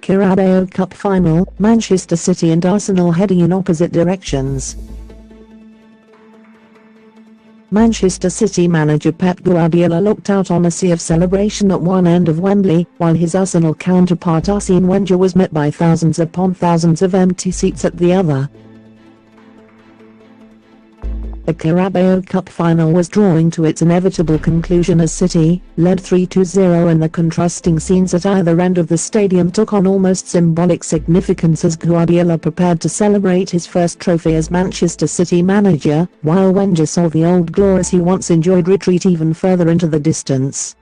Carabao Cup final, Manchester City and Arsenal heading in opposite directions. Manchester City manager Pep Guardiola looked out on a sea of celebration at one end of Wembley, while his Arsenal counterpart Arsene Wenger was met by thousands upon thousands of empty seats at the other. The Carabao Cup final was drawing to its inevitable conclusion as City led 3-0, and the contrasting scenes at either end of the stadium took on almost symbolic significance as Guardiola prepared to celebrate his first trophy as Manchester City manager, while Wenger saw the old glories he once enjoyed retreat even further into the distance.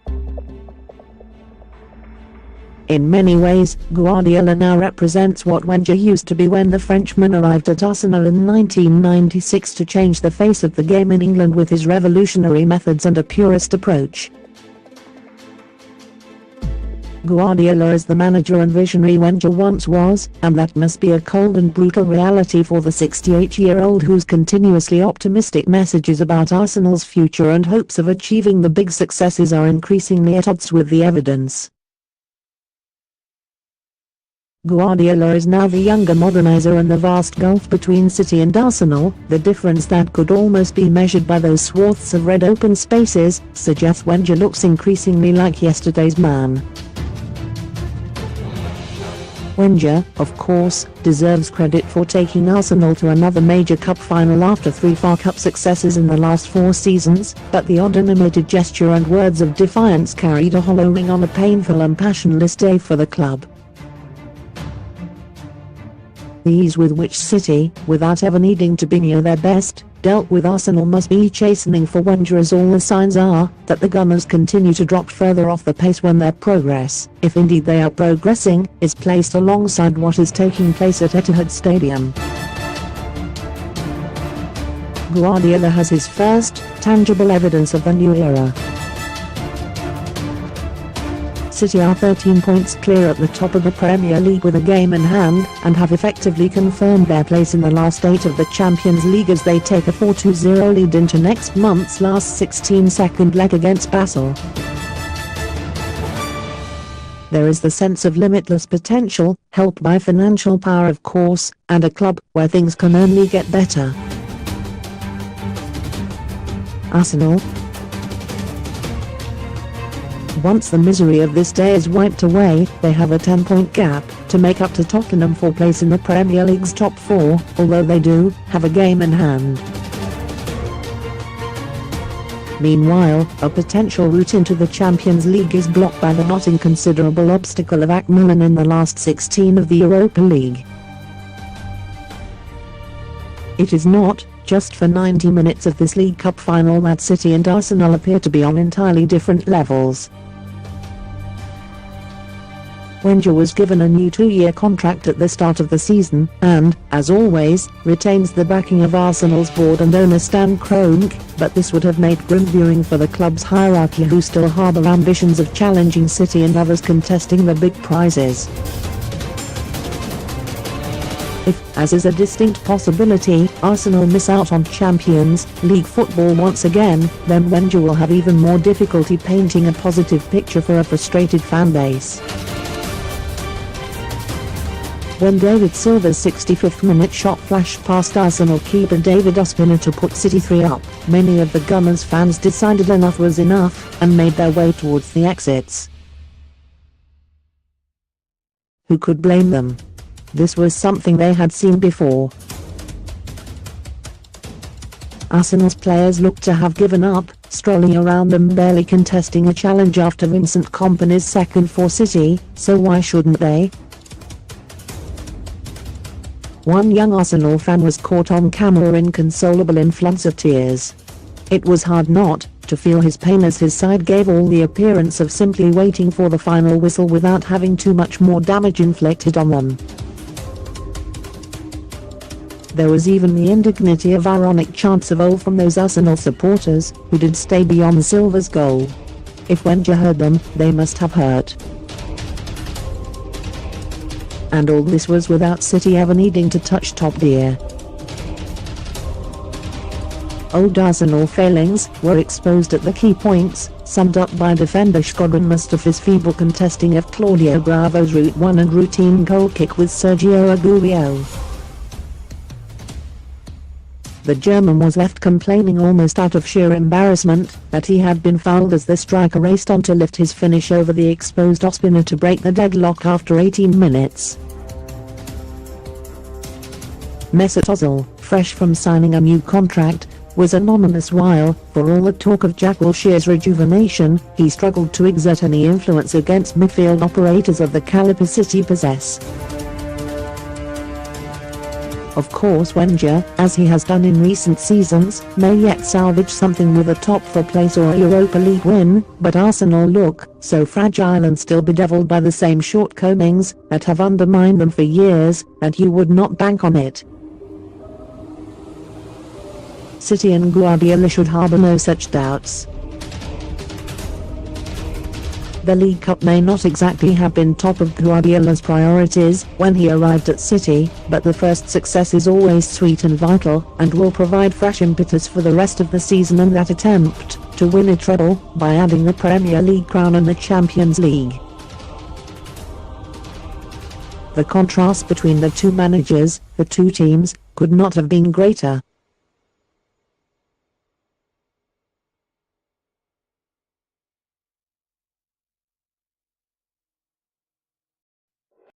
In many ways, Guardiola now represents what Wenger used to be when the Frenchman arrived at Arsenal in 1996 to change the face of the game in England with his revolutionary methods and a purist approach. Guardiola is the manager and visionary Wenger once was, and that must be a cold and brutal reality for the 68-year-old whose continuously optimistic messages about Arsenal's future and hopes of achieving the big successes are increasingly at odds with the evidence. Guardiola is now the younger modernizer, and the vast gulf between City and Arsenal, the difference that could almost be measured by those swaths of red open spaces, suggests Wenger looks increasingly like yesterday's man. Wenger, of course, deserves credit for taking Arsenal to another major cup final after 3 FA Cup successes in the last 4 seasons, but the odd animated gesture and words of defiance carried a hollow ring on a painful and passionless day for the club. The ease with which City, without ever needing to be near their best, dealt with Arsenal must be chastening for Wenger, as all the signs are that the Gunners continue to drop further off the pace when their progress, if indeed they are progressing, is placed alongside what is taking place at Etihad Stadium. Guardiola has his first, tangible evidence of the new era. City are 13 points clear at the top of the Premier League with a game in hand, and have effectively confirmed their place in the last 8 of the Champions League as they take a 4-0 lead into next month's last 16-second leg against Basel. There is the sense of limitless potential, helped by financial power of course, and a club where things can only get better. Arsenal. Once the misery of this day is wiped away, they have a 10-point gap to make up to Tottenham for place in the Premier League's top 4, although they do have a game in hand. Meanwhile, a potential route into the Champions League is blocked by the not inconsiderable obstacle of AC Milan in the last 16 of the Europa League. It is not just for 90 minutes of this League Cup final that City and Arsenal appear to be on entirely different levels. Wenger was given a new 2-year contract at the start of the season, and, as always, retains the backing of Arsenal's board and owner Stan Kroenke, but this would have made grim viewing for the club's hierarchy, who still harbour ambitions of challenging City and others contesting the big prizes. If, as is a distinct possibility, Arsenal miss out on Champions League football once again, then Wenger will have even more difficulty painting a positive picture for a frustrated fan base. When David Silva's 65th minute shot flashed past Arsenal keeper David Ospina to put City 3 up, many of the Gunners fans decided enough was enough, and made their way towards the exits. Who could blame them? This was something they had seen before. Arsenal's players looked to have given up, strolling around them barely contesting a challenge after Vincent Kompany's second for City, so why shouldn't they? One young Arsenal fan was caught on camera inconsolable in floods of tears. It was hard not to feel his pain as his side gave all the appearance of simply waiting for the final whistle without having too much more damage inflicted on them. There was even the indignity of ironic chants of "oh" from those Arsenal supporters who did stay beyond Silva's goal. If Wenger heard them, they must have hurt. And all this was without City ever needing to touch top gear. Old Arsenal failings were exposed at the key points, summed up by defender Shkodran Mustafi's feeble contesting of Claudio Bravo's route 1 and routine goal kick with Sergio Aguero. The German was left complaining almost out of sheer embarrassment that he had been fouled as the striker raced on to lift his finish over the exposed Ospina to break the deadlock after 18 minutes. Mesut Ozil, fresh from signing a new contract, was anonymous while, for all the talk of Jack Wilshere's rejuvenation, he struggled to exert any influence against midfield operators of the caliber City possess. Of course Wenger, as he has done in recent seasons, may yet salvage something with a top 4 place or a Europa League win, but Arsenal look so fragile and still bedeviled by the same shortcomings that have undermined them for years, that you would not bank on it. City and Guardiola should harbour no such doubts. The League Cup may not exactly have been top of Guardiola's priorities when he arrived at City, but the first success is always sweet and vital, and will provide fresh impetus for the rest of the season and that attempt to win a treble by adding the Premier League crown and the Champions League. The contrast between the two managers, the two teams, could not have been greater.